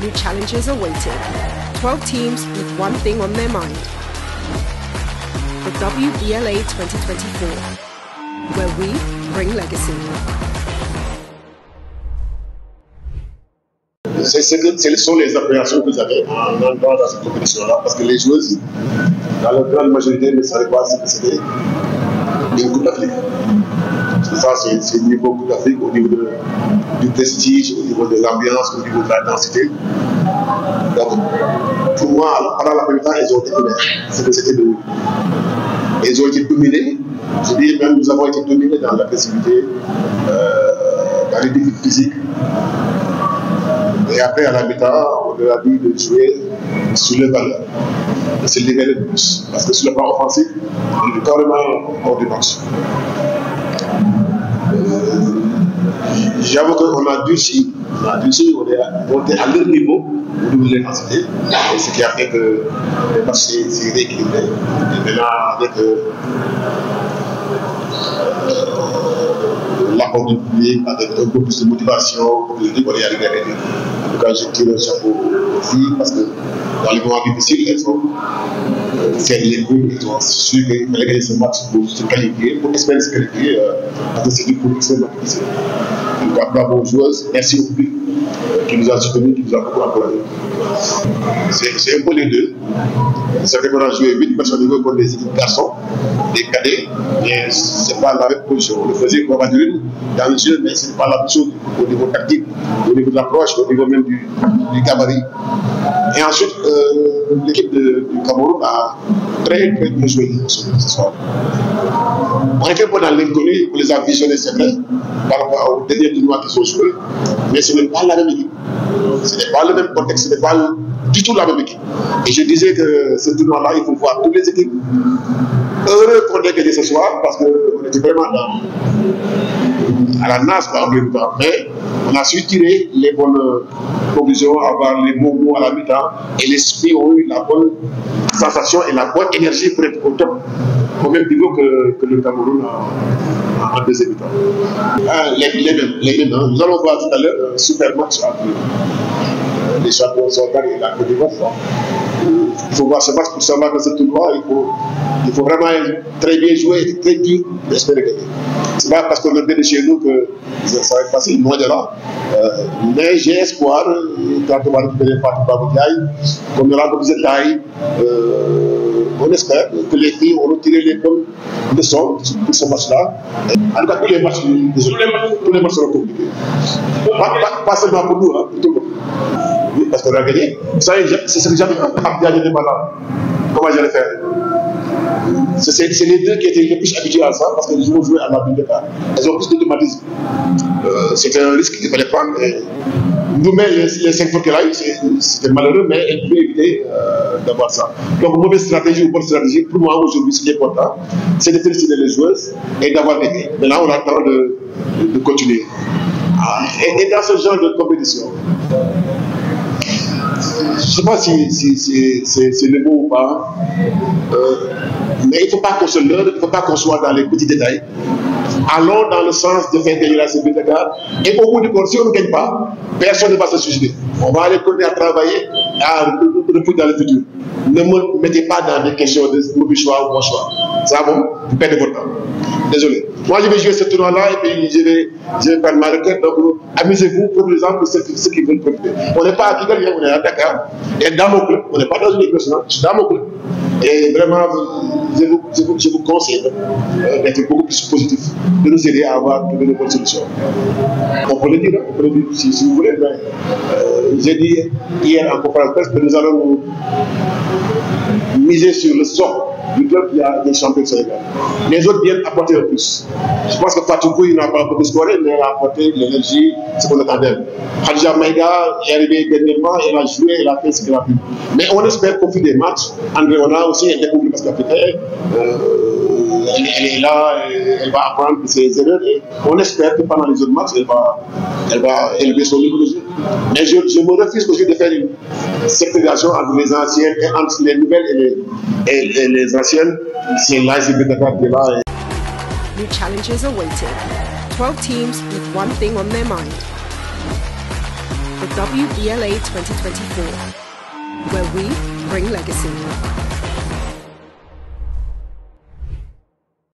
New challenges are waiting. 12 teams with one thing on their mind. The WBLA 2024, where we bring legacy. Ce sont les appréhensions que vous avez en entrant dans cette compétition-là, parce que les joueuses, dans la grande majorité, ne savaient pas ce que c'était une Coupe d'Afrique. Ça, c'est au niveau Coupe d'Afrique, au niveau du prestige, au niveau de l'ambiance, au niveau de la densité. Donc, pour moi, pendant la première temps, ils ont été dominés. C'est que c'était de. Ils ont été dominés. Je dis même, nous avons été dominés dans l'agressivité, dans les défis physiques. Et après, à la mi-temps, on a dit de jouer sur les valeurs, de se libérer de plus. Parce que sur le plan offensif, on est carrément hors du match. J'avoue qu'on a durci, on était à leur niveau, au niveau de l'intensité, et ce qui a fait que le match s'est rééquilibré. Et maintenant, avec l'apport du public, avec un peu plus de motivation, comme je dis, on est arrivé à gagner. En tout cas, je tire le chapeau aux filles, parce que dans les moments difficiles, elles ont fait les coups, elles ont su qu'elles allaient gagner ce match pour se qualifier, pour espérer se qualifier, parce que c'est du coup extrêmement difficile. En tout cas, bravo aux joueuses, merci au public qui nous a soutenus, qui nous a beaucoup encouragés. C'est un peu les deux. Ça fait qu'on a joué 8 personnes contre des garçons, des cadets, mais ce n'est pas la même position. On le faisait comme adulte dans le jeu, mais ce n'est pas la même chose au niveau tactique, au niveau de l'approche, au niveau même du gabarit. Et ensuite, l'équipe du Cameroun a très bien joué ce soir. On était pas dans l'inconnu, on les a visionnés, c'est vrai, par rapport au dernier tournoi qu'ils ont joué, mais ce n'est pas la même équipe. Ce n'est pas le même contexte, ce n'est pas du tout la même équipe. Et je disais que ce tournoi-là, il faut voir toutes les équipes. Heureux qu'on ait gagné ce soir, parce qu'on était vraiment à la nage en même temps. Mais on a su tirer les bonnes conclusions, avoir les bons mots à la mi-temps, et les filles ont eu la bonne sensation et la bonne énergie pour être au top, au même niveau que le Cameroun en deuxième mi-temps. Les mêmes. Nous allons voir tout à l'heure un super match entre les champions Sorgan et la Côte d'Ivoire. Il faut voir ce match pour savoir que ce tournoi, il faut vraiment très bien jouer et très dur pour espérer gagner. Ce n'est pas parce qu'on a gagné chez nous que ça va être facile, loin de là. Mais j'ai espoir, quand on va récupérer Fatou Baboudiaï, qu'on aura comme Zetaï, on espère que les filles auront tiré les bonnes leçons pour ce match-là. En tout cas, tous les matchs seront compliqués. Pas seulement pour nous, pour tout le monde. Oui, parce qu'on a gagné. C'est ce que j'avais dit pendant. Comment j'allais faire? C'est les deux qui étaient les plus habitués à ça, parce qu'ils ont joué à la ville de Dakar. Elles ont plus d'automatisme. C'était un risque qu'il fallait prendre. Nous-mêmes, les 5 fois qu'elle a eu, c'était malheureux, mais elle pouvait éviter d'avoir ça. Donc, mauvaise stratégie ou bonne stratégie, pour moi, aujourd'hui, ce qui est important, c'est de féliciter les joueuses et d'avoir gagné. Maintenant, on attend de continuer. Et dans ce genre de compétition, je ne sais pas si c'est le mot ou pas, mais il ne faut pas qu'on se leurre, il ne faut pas qu'on soit dans les petits détails. Allons dans le sens de faire gagner la CB Dakar. Et au bout du compte, si on ne gagne pas, personne ne va se suicider. On va aller continuer à travailler, à repousser dans le futur. Ne me mettez pas dans des questions de mauvais choix ou bon choix. Ça va, vous perdez votre temps. Désolé. Moi, je vais jouer ce tournoi-là et puis je vais faire ma requête. Donc, amusez-vous pour exemple ceux qui veulent profiter. On n'est pas à Kigali, on est à Dakar. Et dans mon club, on n'est pas dans une équipe nationale, je suis dans mon club. Et vraiment, je vous conseille d'être beaucoup plus positif, de nous aider à avoir de bonnes solutions. On peut le dire, si vous voulez. J'ai dit hier en conférence de presse que nous allons miser sur le sort du club qui a des champions de Sénégal. Les autres viennent apporter le plus. Je pense que Fatou Pouy n'a pas beaucoup scoré, mais elle a apporté l'énergie, ce qu'on attendait. Khadija Maïga est arrivée dernièrement, elle a joué, elle a fait ce qu'elle a pu. Mais on espère qu'au fil des matchs, André Ona aussi est découvert parce qu'elle est là, elle va apprendre de ses erreurs. Et on espère que pendant les autres matchs, elle va élever son niveau de jeu. Mais je me refuse aussi de faire une ségrégation entre les anciennes et entre les nouvelles et les anciennes. C'est l'ASB Dakar qui est là. New challenges are waiting. 12 teams with one thing on their mind. The WBLA 2024, where we bring legacy.